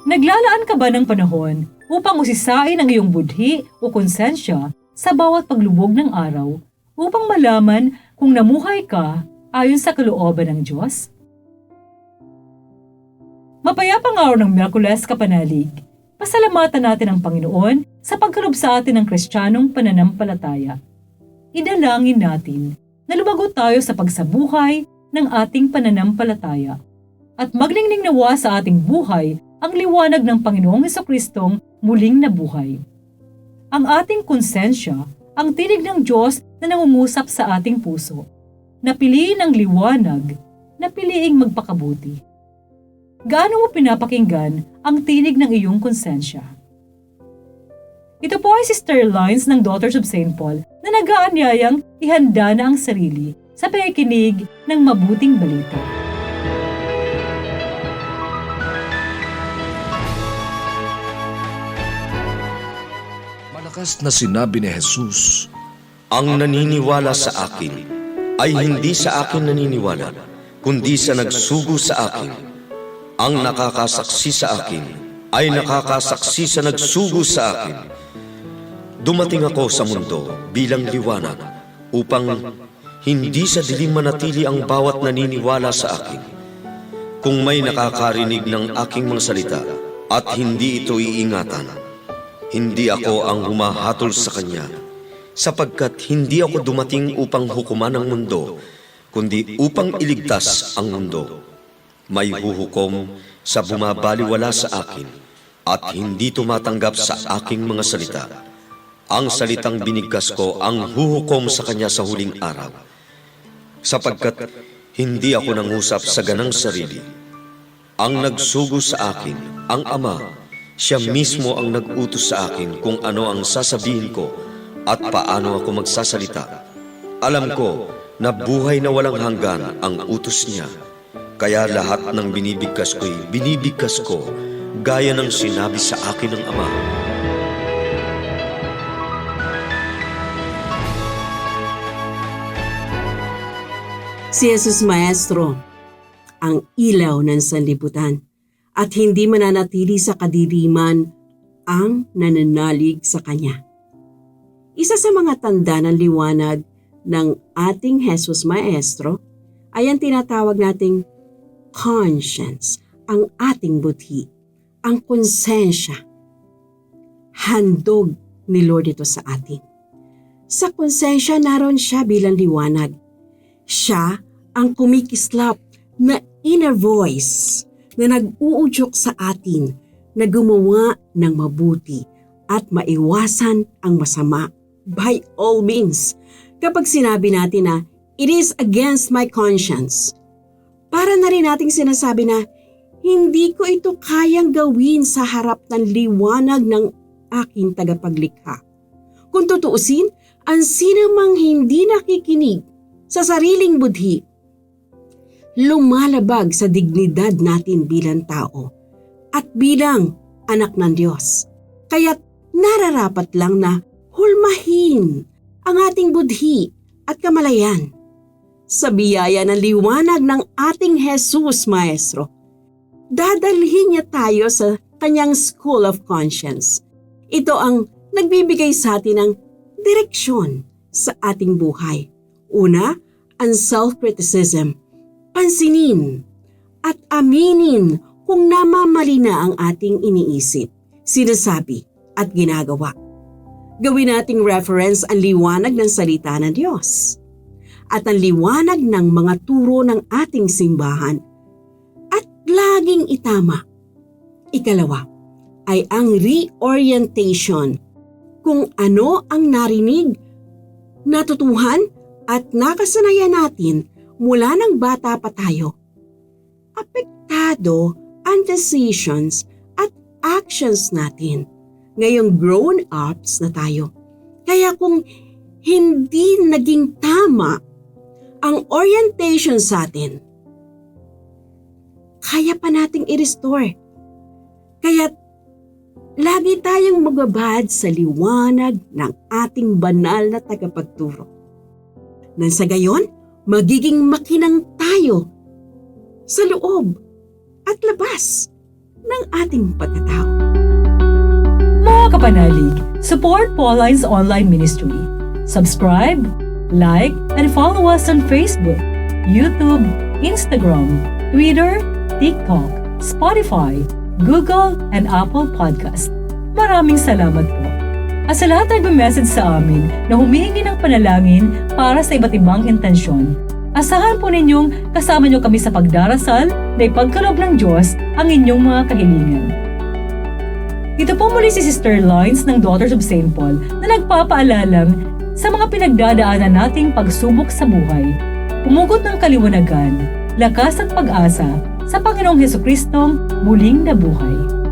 Naglalaan ka ba ng panahon upang usisain ang iyong budhi o konsensya sa bawat paglubog ng araw upang malaman kung namuhay ka ayon sa kalooban ng Diyos? Mapayapang araw ng Miyerkules Kapanalig, pasalamatan natin ang Panginoon sa pagkaloob sa atin ng Kristiyanong pananampalataya. Idalangin natin na lumago tayo sa pagsabuhay ng ating pananampalataya at maglingning nawa sa ating buhay ang liwanag ng Panginoong Hesukristong muling nabuhay. Ang ating konsensya, ang tinig ng Diyos na nangungusap sa ating puso. Napiliin ang liwanag, napiliing magpakabuti. Gaano mo pinapakinggan ang tinig ng iyong konsensya? Ito po ay Sister Lines ng Daughters of St. Paul na nag-aanyayang ihanda na ang sarili sa pakikinig ng mabuting balita. Malakas na sinabi ni Jesus, "Ang naniniwala sa akin ay hindi sa akin naniniwala, kundi sa nagsugo sa akin. Ang nakakasaksi sa akin ay nakakasaksi sa nagsugo sa akin." Dumating ako sa mundo bilang liwanag upang hindi sa dilim manatili ang bawat naniniwala sa akin. Kung may nakakarinig ng aking mga salita at hindi ito iingatan, hindi ako ang humahatol sa kanya, sapagkat hindi ako dumating upang hukuman ang mundo, kundi upang iligtas ang mundo. May huhukom sa bumabaliwala sa akin at hindi tumatanggap sa aking mga salita. Ang salitang binigkas ko ang huhukom sa kanya sa huling araw, sapagkat hindi ako nangusap sa ganang sarili. Ang nagsugo sa akin, ang Ama, siya mismo ang nag-utos sa akin kung ano ang sasabihin ko at paano ako magsasalita. Alam ko na buhay na walang hanggan ang utos niya. Kaya lahat ng binibigkas ko gaya ng sinabi sa akin ng Ama. Si Jesus Maestro, ang ilaw ng sanlibutan, at hindi mananatili sa kadiliman ang nananalig sa Kanya. Isa sa mga tanda ng liwanag ng ating Jesus Maestro ay ang tinatawag nating conscience, ang ating budhi, ang konsensya. Handog ni Lord ito sa atin. Sa konsensya naroon siya bilang liwanag. Siya ang kumikislap na inner voice na nag-uudyok sa atin na gumawa ng mabuti at maiwasan ang masama by all means. Kapag sinabi natin na, "It is against my conscience," para na rin nating sinasabi na, hindi ko ito kayang gawin sa harap ng liwanag ng aking tagapaglikha. Kung tutuusin, ang sinumang hindi nakikinig sa sariling budhi, lumalabag sa dignidad natin bilang tao at bilang anak ng Diyos. Kaya't nararapat lang na hulmahin ang ating budhi at kamalayan. Sa biyaya ng liwanag ng ating Jesus Maestro, dadalhin niya tayo sa kanyang School of Conscience. Ito ang nagbibigay sa atin ng direksyon sa ating buhay. Una, ang self-criticism. Pansinin at aminin kung namamali na ang ating iniisip, sinasabi at ginagawa. Gawin nating reference ang liwanag ng salita ng Diyos at ang liwanag ng mga turo ng ating simbahan at laging itama. Ikalawa ay ang reorientation, kung ano ang narinig, natutuhan at nakasanayan natin mula ng bata pa tayo. Apektado ang decisions at actions natin ngayong grown-ups na tayo. Kaya kung hindi naging tama ang orientation sa atin, kaya pa nating i-restore. Kaya lagi tayong magbabad sa liwanag ng ating banal na tagapagturo. Nang sa gayon, magiging makinang tayo sa loob at labas ng ating pagkatao. Mga kapanalig, support Pauline's online ministry. Subscribe, like, and follow us on Facebook, YouTube, Instagram, Twitter, TikTok, Spotify, Google, and Apple Podcast. Maraming salamat po. At sa lahat ng message sa amin na humihingi ng panalangin para sa iba't ibang intensyon, asahan po ninyong kasama nyo kami sa pagdarasal na ipagkaloob ng Diyos ang inyong mga kahilingan. Ito po muli si Sister Lines ng Daughters of St. Paul na nagpapaalalang sa mga pinagdadaanan nating pagsubok sa buhay, umugot ng kaliwanagan, lakas at pag-asa sa Panginoong Hesukristong muling nabuhay.